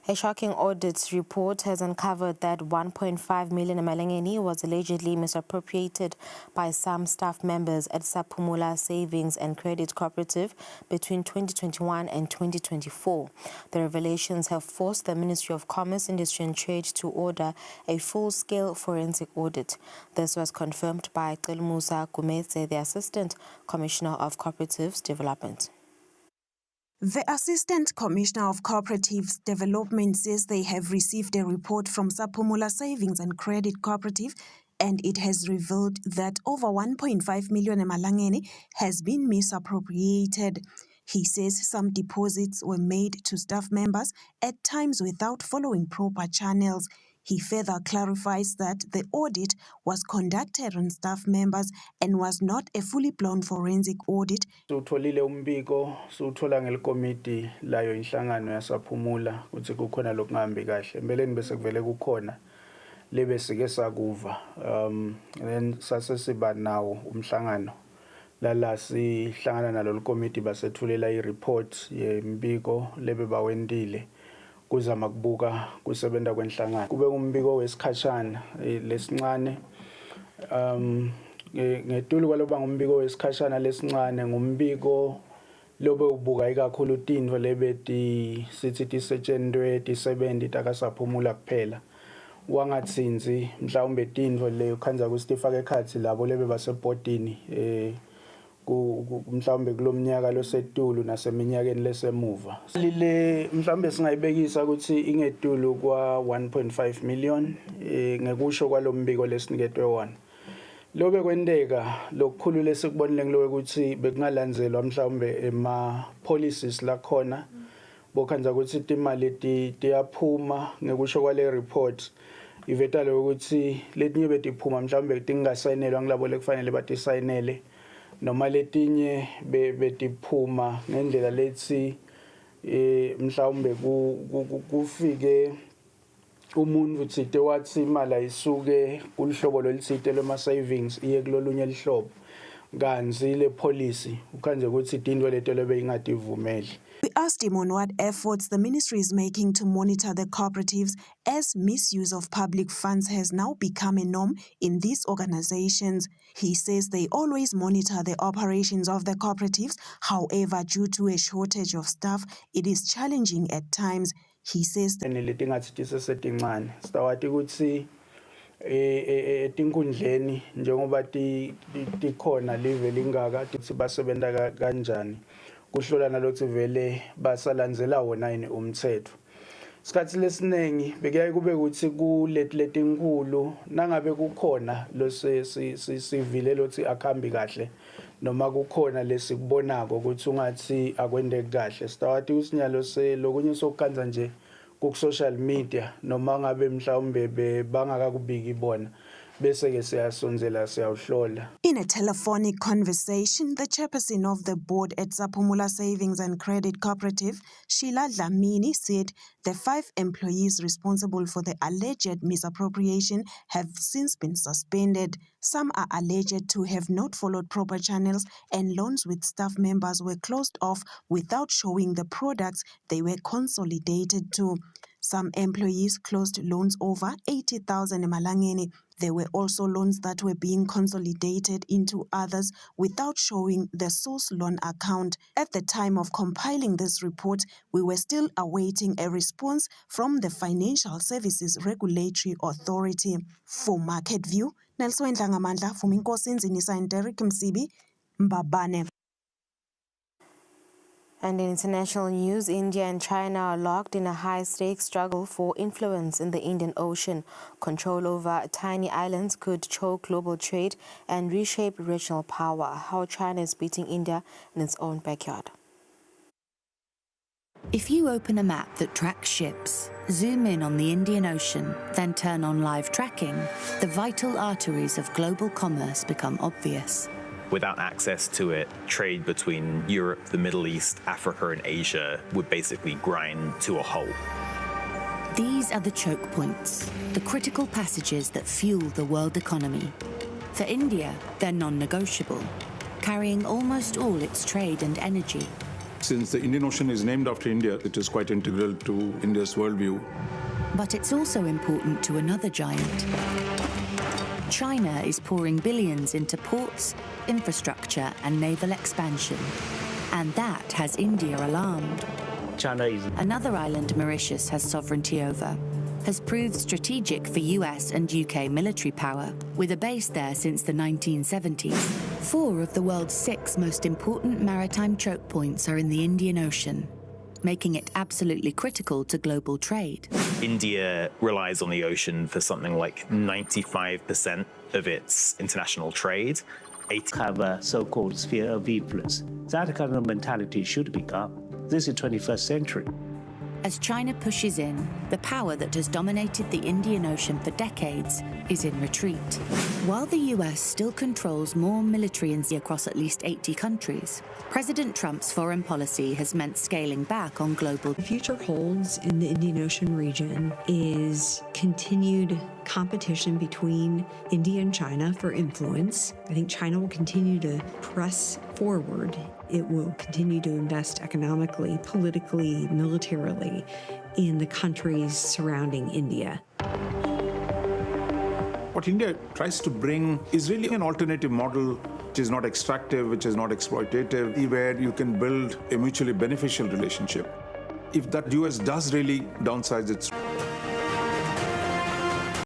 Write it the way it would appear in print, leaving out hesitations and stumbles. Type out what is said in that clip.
A shocking audit report has uncovered that 1.5 million emalangeni was allegedly misappropriated by some staff members at Saphumula Savings and Credit Cooperative between 2021 and 2024. The revelations have forced the Ministry of Commerce, Industry and Trade to order a full-scale forensic audit. This was confirmed by Musa Gumetse, the Assistant Commissioner of Cooperatives Development. The Assistant Commissioner of Cooperatives Development says they have received a report from Saphumula Savings and Credit Cooperative, and it has revealed that over 1.5 million emalangeni has been misappropriated. He says some deposits were made to staff members at times without following proper channels. He further clarifies that the audit was conducted on staff members and was not a fully blown forensic audit. Utholile umbiko suthola ngelikomiti layo inhlangano yasaphumula ukuthi kukhona lokungahambi kahle empeleni bese kuvele kukhona lebe sike sakuva then sase siba nawo umhlangano lala sihlangana nalo likomiti basethulela ireport yembiko lebe bawendile kuzama kubuka kusebenta kwenhlangano kube umbiko wesikhashana lesincane ngetulu kwaloba ngumbiko wesikhashana lesincane ngumbiko lobe ubuka ikakhulu tintfo lebeti sithi tisetshentwe tisebenzi takasaphumula kuphela wangatsinzi mhlawumbe tintfo leyo khanza kusifaka ekhathi labo lebe basebhodini mhlawumbe kulomnyaka losetulu naseminyakeni lesemuva lile mhlawumbe singayibekisa ukuthi ingetulu kwa 1.5 million ngekusho kwalombiko lesiniketwe wona lobe kwendeka lokukhulu lesikubonile ngilo ukuthi bekungalandzelwa mhlawumbe ema policies lakhona bokhanza ukuthi imali tiyaphuma ngekusho kwale report ivetale ukuthi letinye betiphuma mhlawumbe tingasayinelwa ngilabo lekufanele batisayinele noma letinye betiphuma ngendlela lethi mhlawumbe kufike umuntu uthite wathi imali ayisuke kulihlobo lolithite lema savings iye kulolunye lihlobo kanzi le policy ukanje ukuthi intwe leto lebe ingativumeli. We asked him on what efforts the ministry is making to monitor the cooperatives as misuse of public funds has now become a norm in these organizations. He says they always monitor the operations of the cooperatives. However, due to a shortage of staff, it is challenging at times. He says etinkundleni njengoba tikhona live lingaka tithi basebenta kanjani kuhlola nalokuthi vele basalandzela wona yini umthetho isikhathi lesinengi bekuyaye kube ukuthi kuletinkulu nangabe kukhona lo sivile lothi akhambi kahle noma kukhona lesikubonako ukuthi ungathi akwende kahle sitawati usinyalo lokunye sokukanza nje ku-social media noma ngabe mhlawumbe bangakakubiki ibona bese ke siyasonzela siyawuhlola. In a telephonic conversation, the chairperson of the board at Saphumula Savings and Credit Cooperative, Sheila Dlamini, said the 5 employees responsible for the alleged misappropriation have since been suspended. Some are alleged to have not followed proper channels, and loans with staff members were closed off without showing the products they were consolidated to. Some employees closed loans over 80,000 emalangeni. There were also loans that were being consolidated into others without showing the source loan account. At the time of compiling this report, we were still awaiting a response from the Financial Services Regulatory Authority. For Market View, Nelson Ngamandla, Fuminkosi Nzinisa and Derek Msibi, Mbabane. And in international news, India and China are locked in a high-stakes struggle for influence in the Indian Ocean. Control over tiny islands could choke global trade and reshape regional power. How China is beating India in its own backyard. If you open a map that tracks ships, zoom in on the Indian Ocean, then turn on live tracking, the vital arteries of global commerce become obvious. Without access to it, trade between Europe, the Middle East, Africa and Asia would basically grind to a halt. These are the choke points, the critical passages that fuel the world economy. For India, they're non-negotiable, carrying almost all its trade and energy. Since the Indian Ocean is named after India, it is quite integral to India's worldview. But it's also important to another giant. China is pouring billions into ports, infrastructure, and naval expansion. And that has India alarmed. China is Another island Mauritius has sovereignty over has proved strategic for US and UK military power, with a base there since the 1970s. 4 of the world's 6 most important maritime choke points are in the Indian Ocean, making it absolutely critical to global trade. India relies on the ocean for something like 95% of its international trade. have a so-called sphere of influence. That kind of mentality should be gone. This is 21st century. As China pushes in, the power that has dominated the Indian Ocean for decades is in retreat. While the US still controls more military across at least 80 countries, President Trump's foreign policy has meant scaling back on global. The future holds in the Indian Ocean region is continued competition between India and China for influence. I think China will continue to press forward. It will continue to invest economically, politically, militarily in the countries surrounding India. What India tries to bring is really an alternative model which is not extractive, which is not exploitative, where you can build a mutually beneficial relationship. If that US does really downsize its